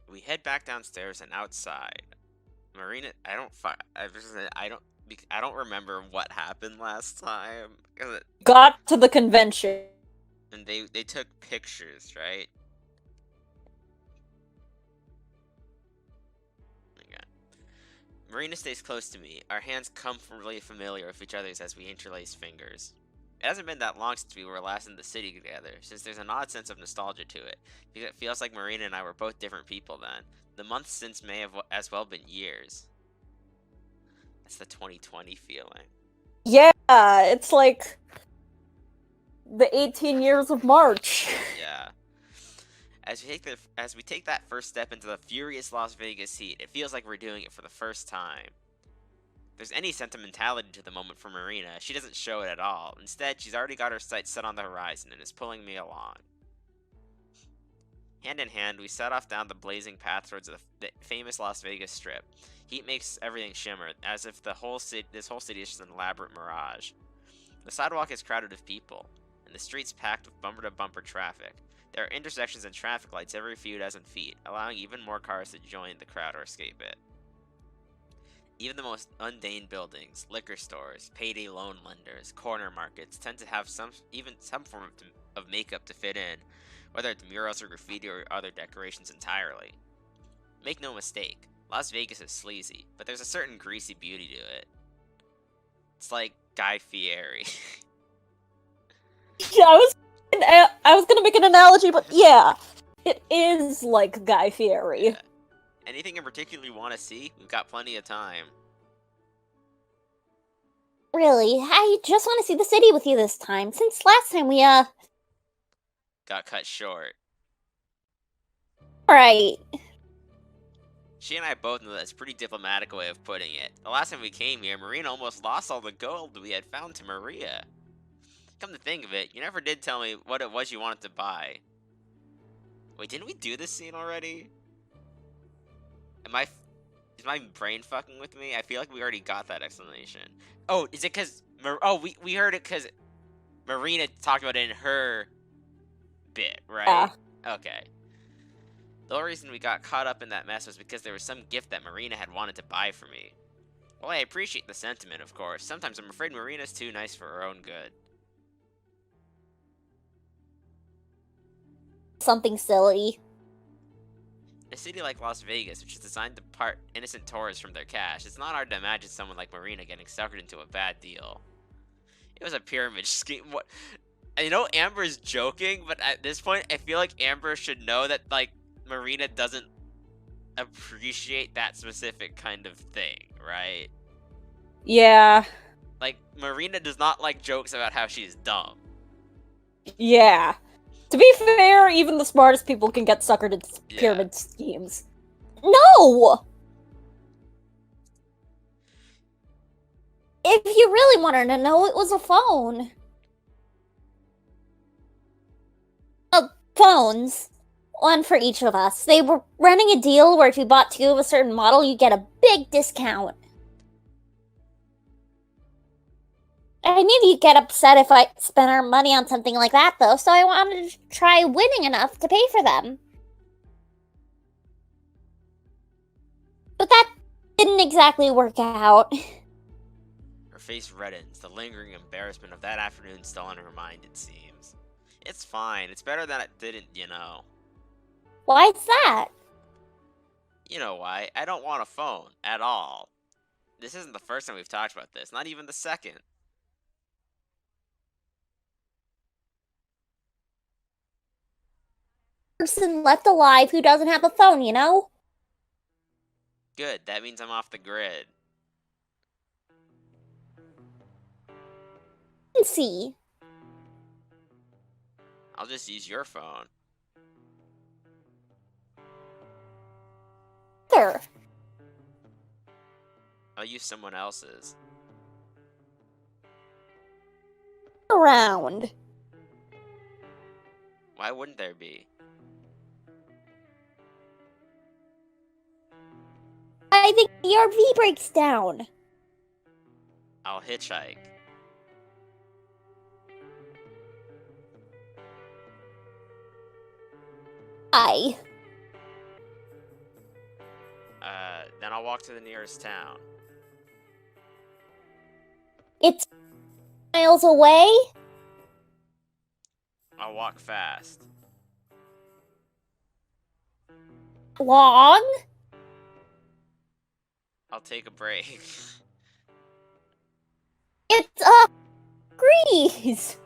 We head back downstairs and outside. Marina, I don't remember what happened last time. Got to the convention. And they took pictures, right? Okay. Marina stays close to me. Our hands comfortably familiar with each other's as we interlace fingers. It hasn't been that long since we were last in the city together, since there's an odd sense of nostalgia to it, because it feels like Marina and I were both different people then. The months since may have as well been years. That's the 2020 feeling. Yeah, it's like the 18 years of March. Yeah. As we take that first step into the furious Las Vegas heat, it feels like we're doing it for the first time. If there's any sentimentality to the moment for Marina, she doesn't show it at all. Instead, she's already got her sights set on the horizon and is pulling me along. Hand in hand, we set off down the blazing path towards the famous Las Vegas Strip. Heat makes everything shimmer, as if this whole city is just an elaborate mirage. The sidewalk is crowded with people, and the streets packed with bumper-to-bumper traffic. There are intersections and traffic lights every few dozen feet, allowing even more cars to join the crowd or escape it. Even the most mundane buildings, liquor stores, payday loan lenders, corner markets tend to have some form of makeup to fit in, whether it's murals or graffiti or other decorations entirely. Make no mistake, Las Vegas is sleazy, but there's a certain greasy beauty to it. It's like Guy Fieri. Yeah, I was gonna make an analogy, but yeah, it is like Guy Fieri. Yeah. Anything in particular you want to see? We've got plenty of time. Really, I just want to see the city with you this time, since last time we, got cut short. Right. She and I both know that's a pretty diplomatic way of putting it. The last time we came here, Marina almost lost all the gold we had found to Maria. Come to think of it, you never did tell me what it was you wanted to buy. Wait, didn't we do this scene already? Is my brain fucking with me? I feel like we already got that explanation. Oh, is it because... we heard it because Marina talked about it in her bit, right? Okay. The only reason we got caught up in that mess was because there was some gift that Marina had wanted to buy for me. Well, I appreciate the sentiment, of course. Sometimes I'm afraid Marina's too nice for her own good. Something silly. In a city like Las Vegas, which is designed to part innocent tourists from their cash, it's not hard to imagine someone like Marina getting suckered into a bad deal. It was a pyramid scheme. What? I know Amber's joking, but at this point, I feel like Amber should know that, like, Marina doesn't appreciate that specific kind of thing, right? Yeah. Like, Marina does not like jokes about how she's dumb. Yeah. To be fair, even the smartest people can get suckered into pyramid schemes. No! If you really wanted to know, it was a phone. Phones. One for each of us. They were running a deal where if you bought 2 of a certain model, you get a big discount. I knew you'd get upset if I spent our money on something like that, though, so I wanted to try winning enough to pay for them. But that didn't exactly work out. Her face reddens, the lingering embarrassment of that afternoon still on her mind, it seems. It's fine. It's better than it didn't, you know. Why's that? You know why. I don't want a phone. At all. This isn't the first time we've talked about this. Not even the second. Person left alive who doesn't have a phone, you know? Good. That means I'm off the grid. Let's see. I'll just use your phone. Sure. I'll use someone else's. Around. Why wouldn't there be? I think the RV breaks down. I'll hitchhike. Hi. Then I'll walk to the nearest town. It's miles away? I'll walk fast. Long? I'll take a break. It's Grease!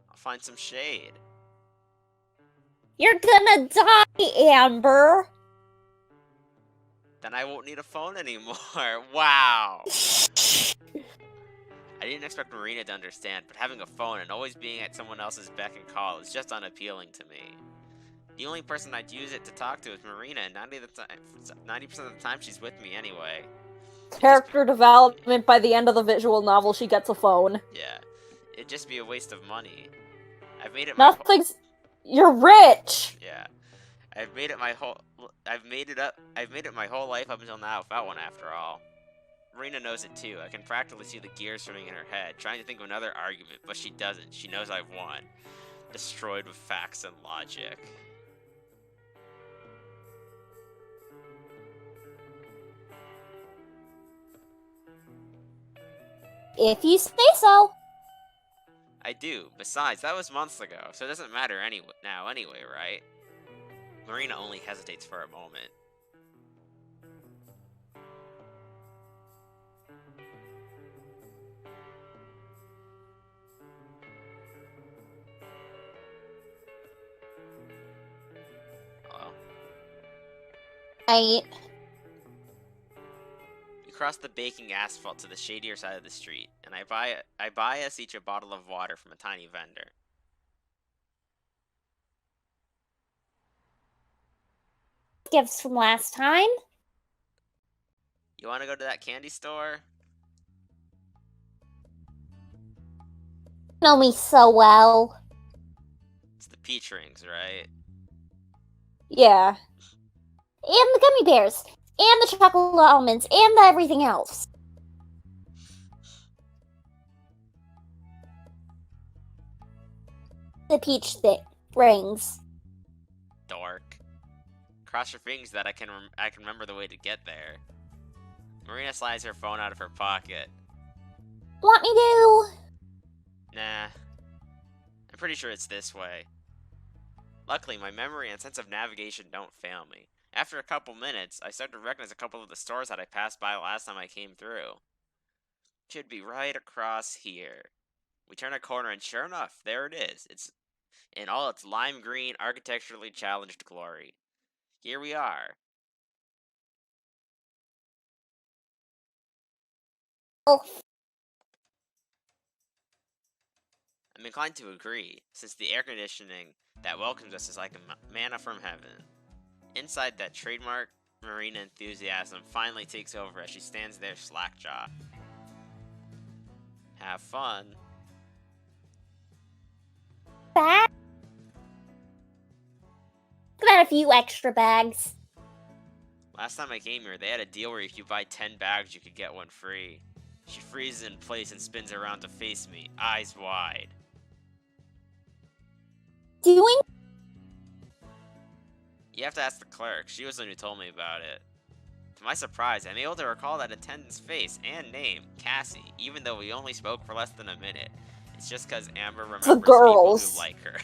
I'll find some shade. You're gonna die, Amber! Then I won't need a phone anymore. Wow! I didn't expect Marina to understand, but having a phone and always being at someone else's beck and call is just unappealing to me. The only person I'd use it to talk to is Marina, and 90% of the time she's with me anyway. Character development by the end of the visual novel, she gets a phone. Yeah, it'd just be a waste of money. I've made it my Nothing's. You're rich! Yeah. I've made it my whole life up until now without one after all. Marina knows it too. I can practically see the gears turning in her head, trying to think of another argument, but she doesn't. She knows I've won. Destroyed with facts and logic. If you say so. I do. Besides, that was months ago, so it doesn't matter anyway, right? Marina only hesitates for a moment. Hello? Right. We cross the baking asphalt to the shadier side of the street, and I buy us each a bottle of water from a tiny vendor. Gifts from last time. You want to go to that candy store? Know me so well. It's the peach rings, right? Yeah. And the gummy bears. And the chocolate almonds. And everything else. The peach rings. Dork. Cross your fingers that I can remember the way to get there. Marina slides her phone out of her pocket. Want me to? Nah. I'm pretty sure it's this way. Luckily, my memory and sense of navigation don't fail me. After a couple minutes, I start to recognize a couple of the stores that I passed by last time I came through. Should be right across here. We turn a corner and sure enough, there it is. It's in all its lime green, architecturally challenged glory. Here we are. Oh, I'm inclined to agree, since the air conditioning that welcomes us is like a manna from heaven. Inside, that trademark Marina enthusiasm finally takes over as she stands there slack-jawed. Have fun. bag? Got a few extra bags. Last time I came here, they had a deal where if you buy 10 bags, you could get one free. She freezes in place and spins around to face me, eyes wide. Doing? You have to ask the clerk. She was the one who told me about it. To my surprise, I'm able to recall that attendant's face and name, Cassie, even though we only spoke for less than a minute. It's just because Amber remembers people girls. who like her.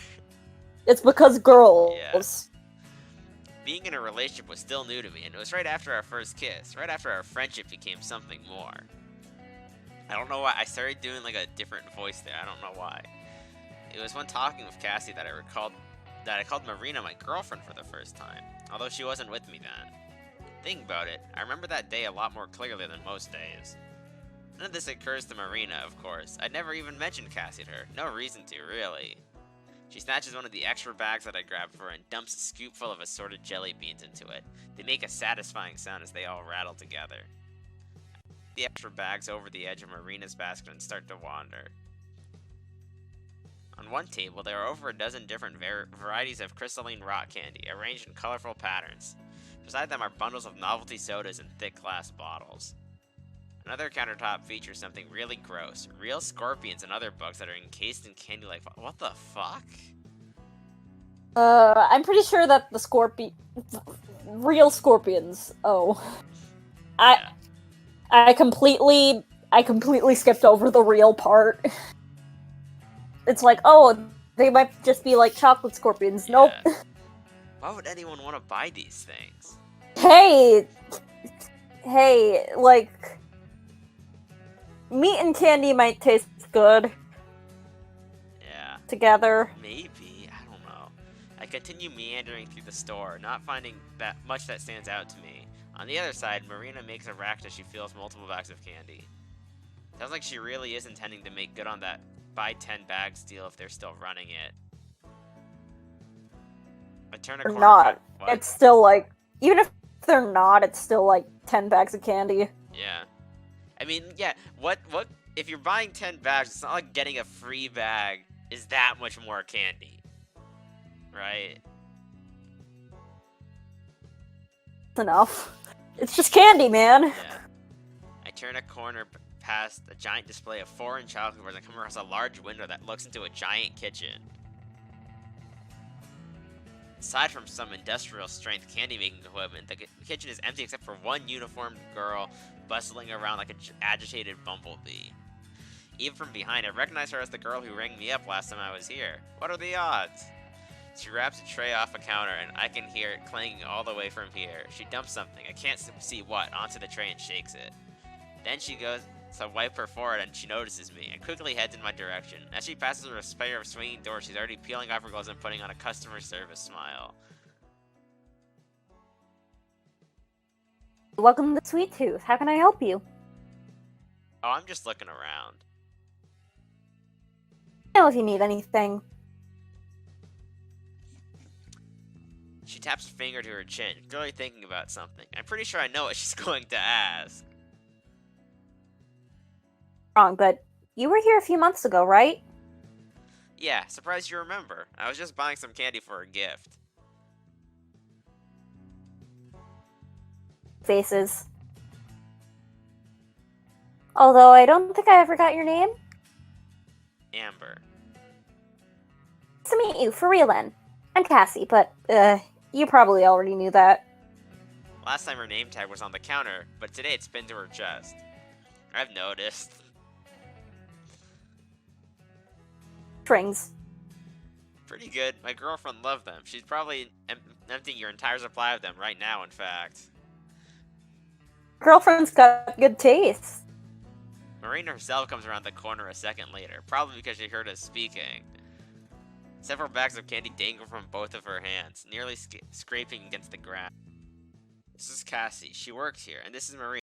It's because girls. Yeah. Being in a relationship was still new to me, and it was right after our first kiss, right after our friendship became something more. I don't know why, I started doing like a different voice there, I don't know why. It was when talking with Cassie that I called Marina my girlfriend for the first time, although she wasn't with me then. Thinking about it, I remember that day a lot more clearly than most days. None of this occurs to Marina, of course. I'd never even mentioned Cassie to her, no reason to, really. She snatches one of the extra bags that I grabbed for her and dumps a scoop full of assorted jelly beans into it. They make a satisfying sound as they all rattle together. The extra bags over the edge of Marina's basket and start to wander. On one table, there are over a dozen different varieties of crystalline rock candy, arranged in colorful patterns. Beside them are bundles of novelty sodas in thick glass bottles. Another countertop features something really gross. Real scorpions and other bugs that are encased in candy like... What the fuck? I'm pretty sure that the real scorpions. Oh, Yeah. I completely skipped over the real part. It's like, oh, they might just be like chocolate scorpions. Nope. Yeah. Why would anyone want to buy these things? Hey, like meat and candy might taste good Yeah. together. Maybe. I don't know. I continue meandering through the store, not finding that much that stands out to me. On the other side, Marina makes a racket as she fills multiple bags of candy. Sounds like she really is intending to make good on that buy 10 bags deal if they're still running it. I turn a Or corner. not. What? It's still like, even if they're not, it's still like 10 bags of candy. Yeah. I mean, yeah, what if you're buying 10 bags, it's not like getting a free bag is that much more candy. Right? It's enough. It's just candy, man. Yeah. I turn a corner past a giant display of foreign chocolate bars and come across a large window that looks into a giant kitchen. Aside from some industrial-strength candy-making equipment, the kitchen is empty except for one uniformed girl bustling around like an agitated bumblebee. Even from behind, I recognize her as the girl who rang me up last time I was here. What are the odds? She wraps a tray off a counter, and I can hear it clanging all the way from here. She dumps something, I can't see what, onto the tray and shakes it. Then she goes to wipe her forehead, and she notices me, and quickly heads in my direction. As she passes through a pair of swinging doors, she's already peeling off her gloves and putting on a customer service smile. Welcome to Sweet Tooth. How can I help you? Oh, I'm just looking around. Know if you need anything. She taps her finger to her chin, clearly thinking about something. I'm pretty sure I know what she's going to ask. Wrong, but you were here a few months ago, right? Yeah, surprised you remember. I was just buying some candy for a gift. Faces. Although I don't think I ever got your name. Amber. Nice to meet you, for real then. I'm Cassie, but, you probably already knew that. Last time her name tag was on the counter, but today it's pinned to her chest. I've noticed. Rings. Pretty good. My girlfriend loved them. She's probably emptying your entire supply of them right now, in fact. Girlfriend's got good taste. Marina herself comes around the corner a second later, probably because she heard us speaking. Several bags of candy dangle from both of her hands, nearly scraping against the ground. This is Cassie. She works here, and this is Marina.